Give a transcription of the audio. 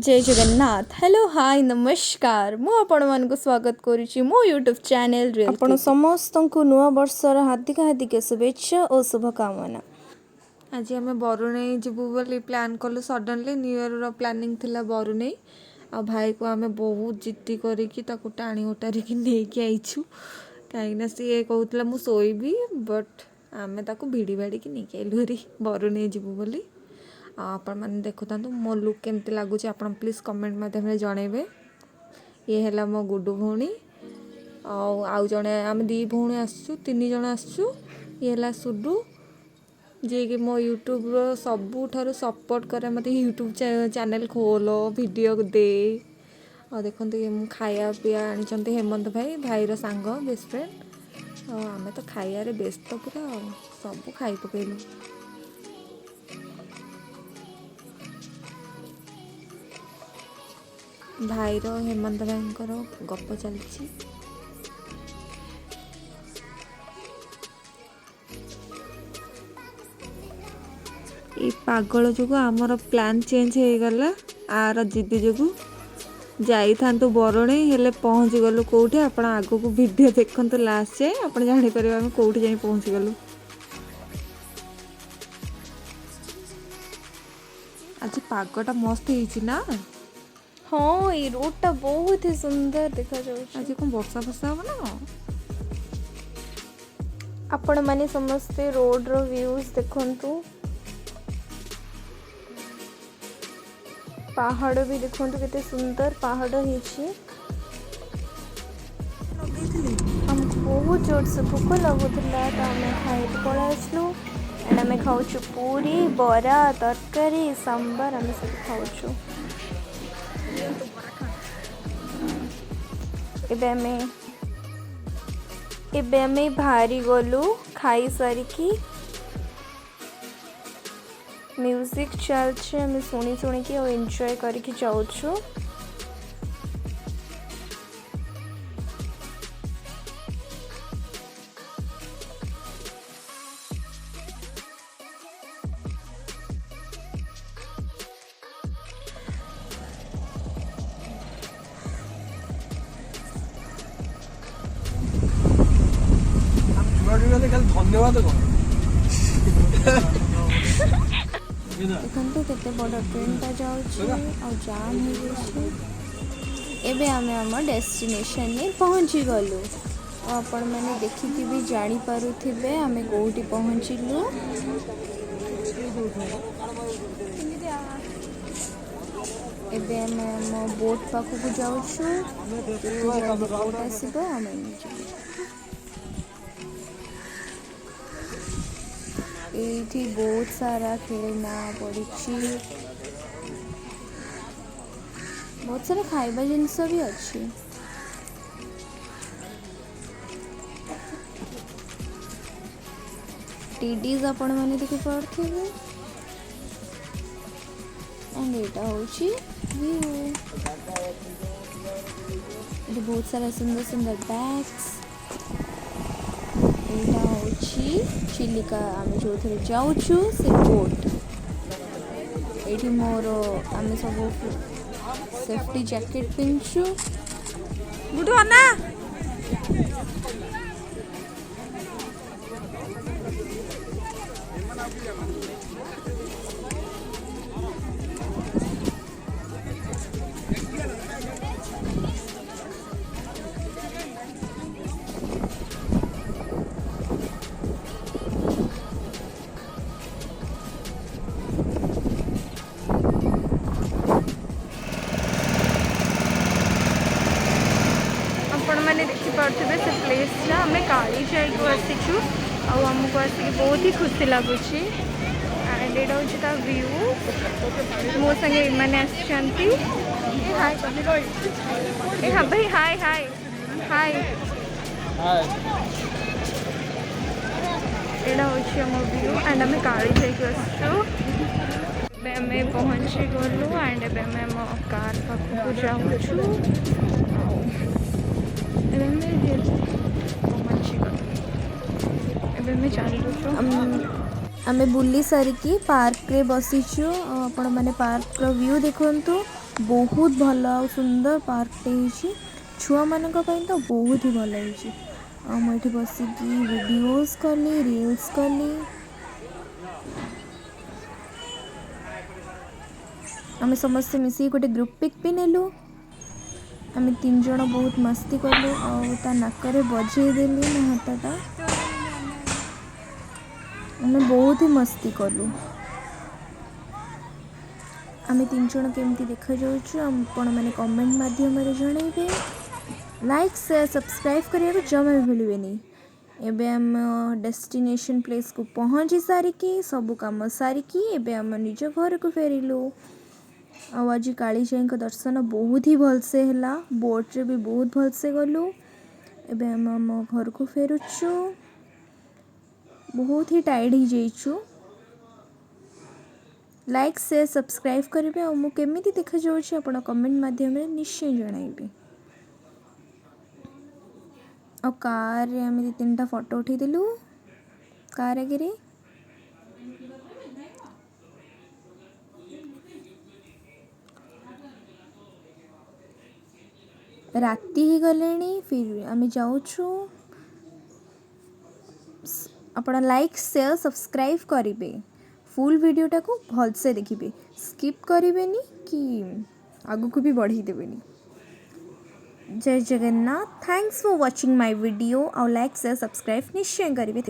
जय Jagannath. Hello hi नमस्कार मु आपण मानक स्वागत करुच्ची मो यूट्यूब चैनल रे आपण समस्त को नुआ वर्षर हार्दिक हार्दिक शुभेच्छा और शुभकामना। आज आम बरुणेई जीवु बोली प्लान कलु सडनली न्यू ईयर प्लानिंग थिला बरुणेई आ भाई को आम बहुत जिद्दी करिकी ताकू टाणी उतारिकी नेकी आइछु कहीं सी कहूला मु सोईबी बट आम ताकू भिड़ी भाड़िकी नेकी आइलु हरी बरुणेई जीवु बोली। आपण मैंने देखुता मो लुक केमती लगुच आप प्लीज कमेंट मध्यम जनइबे। ये है मो गुडू भौणी आउ जड़े आम दी भौणी आसचु तीन जन आसचु। ये है सुडू जी कि मो यूट्यूब सबुठारु सपोर्ट करे मत यूट्यूब चैनल खोल वीडियो दे। और देखते ये खाया पिया आनी हेमंत भाई भाईर सांग बेस्ट फ्रेंड आम तो खाइबार व्यस्त पूरा सब खाई पकईलु। भाईर हेमंत भाई गप चलती ये पागल जो आमर प्लान चेंज हो गला आर जिद्दी जो जाई था बरणे हेले पहुँची गलु कौटे आप आग को वीडियो देखते लास्ट जाए आप जापर आम कौटे जाए पहुँची गलु। आज पागटा मस्त ना। हाँ ये रोड बहुत ही सुंदर देखा जाए। आज कौन वर्षा फर्षा हम ना आपण माने समस्ते रोड रो व्यूज देखंतु पहाड़ भी देखंतु केते सुंदर पहाड़ हिची। हमको बहुत जोर से भूख लगुला तो आम खाई पड़ा आसलु एंड आम खाऊ पूरी बरा तरकारी सांबर आम सब खाऊ। एबे आमे भारी गलु खाई सारिकी म्यूजिक चलছে आम शुणी शुणिकी और एंजॉय करके जाऊछु। धन्यवाद देखो केते बड़ ट्रेनटा जाउछि और जाम हो गई। एबे आमे हमर डेस्टिनेशन ने पहुंची गलु और आपण माने देखिकी भी जानी पारुथिबे आमे कोठी पहुंचिलु। एबे आमे हम बोट पाखु को जाउछु बोट आसीबो आमे ये बहुत सारा खेलना पड़ी बहुत सारा खाइबा जिनस भी अच्छी। टीडीज आपण माने देखि पड़थिबे एंड एटा होची व्यू ये बहुत सारा सुंदर सुंदर बैग्स एटा होची चिलिका आम जो थे जाऊँ से बोट ये मोर आम सब सेफ्टी जैकेट पिंधु गुडू ना मैंने देखिपे से प्लेस आम काली जाई को आसीचु आमको आसिक बहुत ही खुशी लगुच एंड एटा हूँ व्यू मो संगे मैंने हाँ भाई हाय हाय हाय एटा हूँ आम व्यू एंड आम काली जाई को आसचु आम पहुँची गलु एंड एम कार पाखक जाऊँ आमे बुली सारिकी पार्क रे बसीचु आपण माने पार्क रो व्यू देखंतु बहुत भल आ सुंदर पार्कटे होइछि छुआ मानक पई तो बहुत ही भल होइछि। आ मैं बसिकी वीडियोस कली रील्स कली आम समस्ते मिसी गोटे ग्रुप पिक भी नेलु। आम 3 जण बहुत मस्ती कलु आ नाक बजेदेली मो हाथटा आम बहुत ही मस्ती कलु। आम 3 जण केमती देखा जाउछु आपण माने कमेंट माध्यम रे जणाइबे। लाइक शेयर सब्सक्राइब करिया जमा भी भूलिबेनी। एबे आम डेस्टिनेशन प्लेस को पहुँची सारिकी सब काम सारिकी एबे आम निज घर को फेरिलु। आज कालीजाई दर्शन बहुत ही भलसे है बोट रे भी बहुत भलसे गलु। एबे आम घर को फेरुचु बहुत ही टायर्ड ही जाइछु। लाइक शेयर सब्सक्राइब करेंगे और मु केमिति देखा जाउछि आपण कमेंट माध्यम रे निश्चय जणाइबे। और कार रे आम 3टा फोटो उठे दिलु कार आगे राति ही गलेनी फिर आम जाउछु। आपण लाइक शेयर सब्सक्राइब करेंगे फुल वीडियोटा को भलसे देखिए स्किप करेंगे कि आगु को भी बढ़ी देवेनी। जय Jagannath thanks for watching my video और लाइक शेयर सब्सक्राइब निश्चय करेंगे।